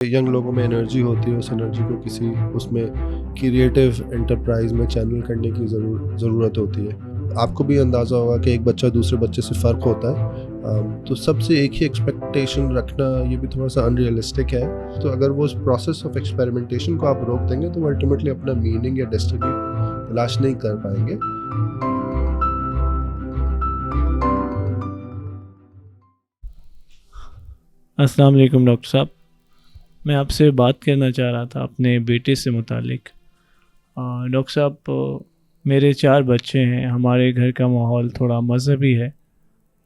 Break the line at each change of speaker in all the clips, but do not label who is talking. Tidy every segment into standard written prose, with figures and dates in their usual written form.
Young लोगों में energy होती है, उस एनर्जी को किसी उसमें क्रिएटिव एंटरप्राइज में चैनल करने की ज़रूरत होती है। आपको भी अंदाज़ा होगा कि एक बच्चा दूसरे बच्चे से फ़र्क होता है। तो सबसे एक ही एक्सपेक्टेशन रखना ये भी थोड़ा-सा अनरियलिस्टिक है। तो अगर वो उस प्रोसेस ऑफ एक्सपेरिमेंटेशन को आप रोक देंगे तो वो अल्टीमेटली अपना मीनिंग या डेस्टिनी तलाश नहीं कर पाएँगे।
अस्सलाम वालेकुम डॉक्टर साहब। मैं आपसे बात करना चाह रहा था अपने बेटे से मुतालिक। डॉक्टर साहब, मेरे 4 बच्चे हैं। हमारे घर का माहौल थोड़ा मज़हबी है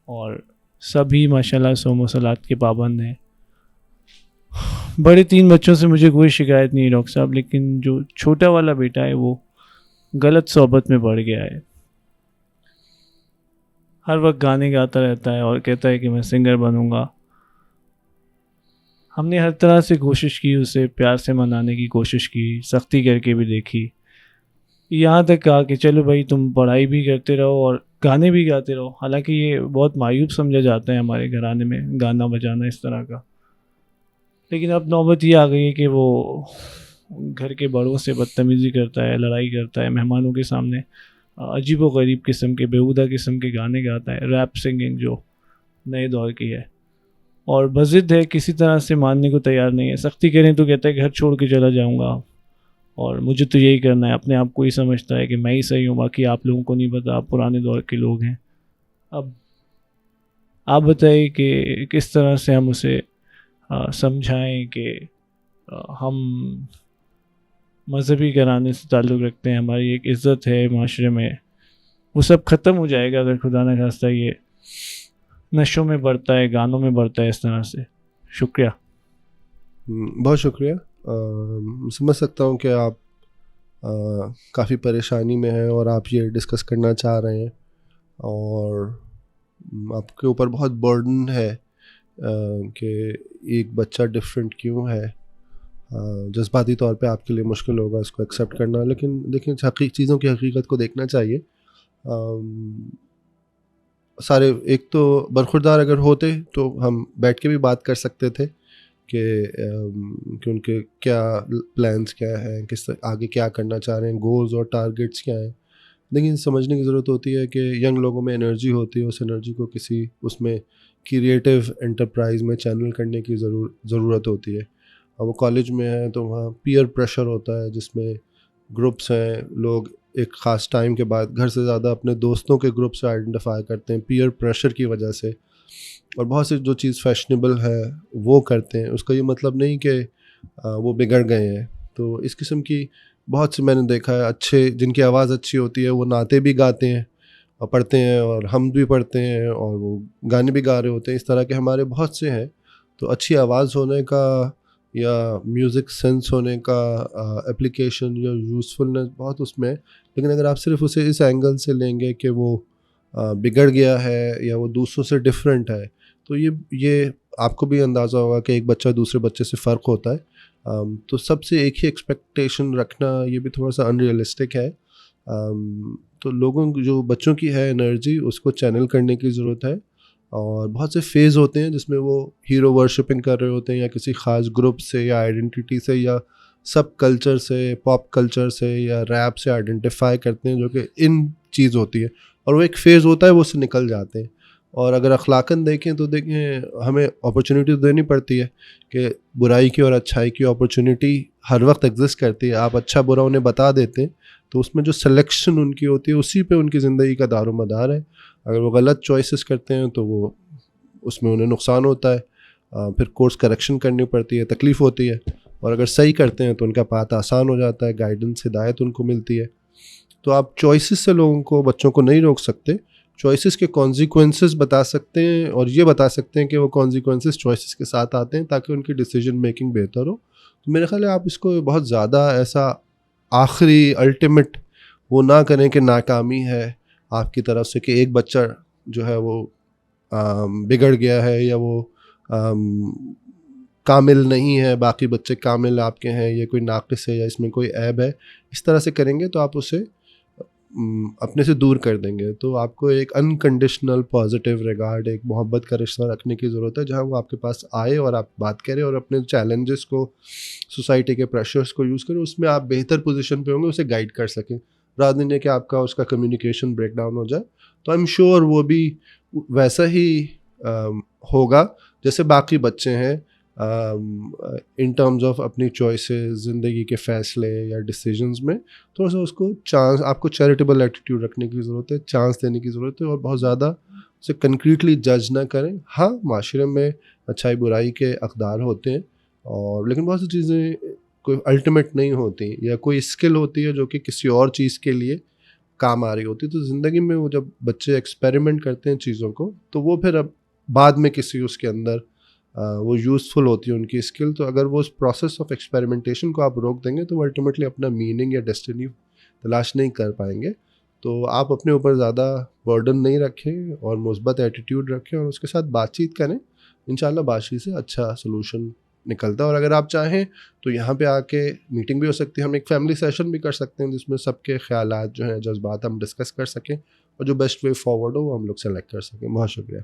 और सभी माशाल्लाह सोमो सलात के पाबंद हैं। बड़े 3 बच्चों से मुझे कोई शिकायत नहीं है डॉक्टर साहब, लेकिन जो छोटा वाला बेटा है वो गलत सोहबत में पड़ गया है। हर वक्त गाने गाता रहता है और कहता है कि मैं सिंगर बनूंगा। हमने हर तरह से कोशिश की, उसे प्यार से मनाने की कोशिश की, सख्ती करके भी देखी। यहाँ तक कहा कि चलो भाई तुम पढ़ाई भी करते रहो और गाने भी गाते रहो। हालांकि ये बहुत मायूब समझा जाता है हमारे घराने में, गाना बजाना इस तरह का। लेकिन अब नौबत ये आ गई है कि वो घर के बड़ों से बदतमीज़ी करता है, लड़ाई करता है, मेहमानों के सामने अजीब व गरीब किस्म के, बेहुदा किस्म के गाने गाता है, रैप सिंगिंग जो नए दौर की है। और बज़िद है, किसी तरह से मानने को तैयार नहीं है। सख्ती करें तो कहता है घर छोड़ के चला जाऊंगा और मुझे तो यही करना है। अपने आप को ही समझता है कि मैं ही सही हूँ, बाकी आप लोगों को नहीं पता, आप पुराने दौर के लोग हैं। अब आप बताइए कि किस तरह से हम उसे समझाएं कि हम मज़हबी घराने से ताल्लुक़ रखते हैं, हमारी एक इज़्ज़त है माशरे में, वो सब ख़त्म हो जाएगा अगर खुदा न खास्ता ये नशों में बढ़ता है, गानों में बढ़ता है इस तरह से। शुक्रिया।
बहुत शुक्रिया। समझ सकता हूँ कि आप काफ़ी परेशानी में हैं और आप ये डिस्कस करना चाह रहे हैं और आपके ऊपर बहुत बर्डन है कि एक बच्चा डिफरेंट क्यों है। जज्बाती तौर पे आपके लिए मुश्किल होगा इसको एक्सेप्ट करना, लेकिन देखिए चीज़ों की हकीकत को देखना चाहिए। सारे एक तो बरखुरदार अगर होते तो हम बैठ के भी बात कर सकते थे कि उनके क्या प्लान्स क्या हैं, आगे क्या करना चाह रहे हैं, गोल्स और टारगेट्स क्या हैं। लेकिन समझने की ज़रूरत होती है कि यंग लोगों में एनर्जी होती है, उस एनर्जी को किसी उसमें क्रिएटिव एंटरप्राइज में चैनल करने की ज़रूरत होती है। अब वो कॉलेज में है तो वहाँ पीयर प्रेशर होता है जिसमें ग्रुप्स हैं, लोग एक ख़ास टाइम के बाद घर से ज़्यादा अपने दोस्तों के ग्रुप से आइडेंटिफाई करते हैं पीयर प्रेशर की वजह से, और बहुत सी जो चीज़ फैशनेबल है वो करते हैं। उसका ये मतलब नहीं कि वो बिगड़ गए हैं। तो इस किस्म की बहुत से मैंने देखा है, अच्छे जिनकी आवाज़ अच्छी होती है वो नाते भी गाते हैं और पढ़ते हैं और हम भी पढ़ते हैं और वो गाने भी गा रहे होते हैं। इस तरह के हमारे बहुत से हैं। तो अच्छी आवाज़ होने का या म्यूज़िक सेंस होने का एप्लीकेशन या यूज़फुलनेस बहुत उसमें है। लेकिन अगर आप सिर्फ उसे इस एंगल से लेंगे कि वो बिगड़ गया है या वो दूसरों से डिफरेंट है, तो ये आपको भी अंदाज़ा होगा कि एक बच्चा दूसरे बच्चे से फ़र्क होता है। तो सबसे एक ही एक्सपेक्टेशन रखना ये भी थोड़ा सा अनरियलिस्टिक है। तो जो बच्चों की है एनर्जी उसको चैनल करने की ज़रूरत है। और बहुत से फेज़ होते हैं जिसमें वो हीरो वर्शिपिंग कर रहे होते हैं या किसी ख़ास ग्रुप से या आइडेंटिटी से या सब कल्चर से, पॉप कल्चर से या रैप से आइडेंटिफाई करते हैं, जो कि इन चीज़ होती है और वो एक फ़ेज़ होता है, वो उससे निकल जाते हैं। और अगर अखलाकन देखें तो देखें हमें अपॉर्चुनिटी देनी पड़ती है कि बुराई की और अच्छाई की अपॉर्चुनिटी हर वक्त एग्जिस्ट करती है। आप अच्छा बुरा उन्हें बता देते हैं तो उसमें जो सिलेक्शन उनकी होती है उसी पे उनकी ज़िंदगी का दारोमदार है। अगर वो गलत चॉइसेस करते हैं तो वो उसमें उन्हें नुकसान होता है, फिर कोर्स करेक्शन करनी पड़ती है, तकलीफ़ होती है। और अगर सही करते हैं तो उनका पाथ आसान हो जाता है, गाइडेंस हिदायत उनको मिलती है। तो आप चॉइसेस से लोगों को, बच्चों को नहीं रोक सकते, चॉइसेस के कॉन्सिक्वेंसेस बता सकते हैं और ये बता सकते हैं कि वो कॉन्सिक्वेंसेस चॉइसेस के साथ आते हैं ताकि उनकी डिसीजन मेकिंग बेहतर हो। तो मेरे ख्याल है आप इसको बहुत ज़्यादा ऐसा आखिरी अल्टीमेट वो ना करें कि नाकामी है आपकी तरफ से कि एक बच्चा जो है वो बिगड़ गया है या वो कामिल नहीं है, बाकी बच्चे कामिल आपके हैं, ये कोई नाक़िस है या इसमें कोई ऐब है। इस तरह से करेंगे तो आप उसे अपने से दूर कर देंगे। तो आपको एक अनकंडीशनल पॉजिटिव रिगार्ड, एक मोहब्बत का रिश्ता रखने की ज़रूरत है, जहाँ वो आपके पास आए और आप बात करें और अपने चैलेंजेस को, सोसाइटी के प्रेशर्स को यूज़ करें, उसमें आप बेहतर पोजीशन पे होंगे, उसे गाइड कर सकें, rather than कि आपका उसका कम्युनिकेशन ब्रेक डाउन हो जाए। तो आई एम श्योर वो भी वैसा ही होगा जैसे बाकी बच्चे हैं इन टर्म्स ऑफ अपनी चॉइसेस, ज़िंदगी के फ़ैसले या डिसीजंस में। थोड़ा सा उसको चांस, आपको चैरिटेबल एटीट्यूड रखने की ज़रूरत है, चांस देने की ज़रूरत है, और बहुत ज़्यादा उसे कंक्रीटली जज ना करें। हाँ, माशरे में अच्छाई बुराई के अक़दार होते हैं, और लेकिन बहुत सी चीज़ें कोई अल्टीमेट नहीं होती, या कोई स्किल होती है जो कि किसी और चीज़ के लिए काम आ रही होती है। तो ज़िंदगी में वो जब बच्चे एक्सपेरिमेंट करते हैं चीज़ों को, तो वो फिर अब बाद में किसी उसके अंदर वो यूज़फुल होती है उनकी स्किल। तो अगर वो उस प्रोसेस ऑफ एक्सपेरिमेंटेशन को आप रोक देंगे, तो वो अल्टीमेटली अपना मीनिंग या डेस्टिनी तलाश नहीं कर पाएंगे। तो आप अपने ऊपर ज़्यादा बर्डन नहीं रखें, और मुस्बत एटीट्यूड रखें, और उसके साथ बातचीत करें। इंशाल्लाह बातचीत से अच्छा सोल्यूशन निकलता है। और अगर आप चाहें तो यहाँ पे आके मीटिंग भी हो सकती है, हम एक फैमिली सेशन भी कर सकते हैं, जिसमें सबके ख्यालात जो हैं, जज्बात हम डिस्कस कर सकें, और जो बेस्ट वे फॉरवर्ड हो वो हम लोग सेलेक्ट कर सकें। बहुत शुक्रिया।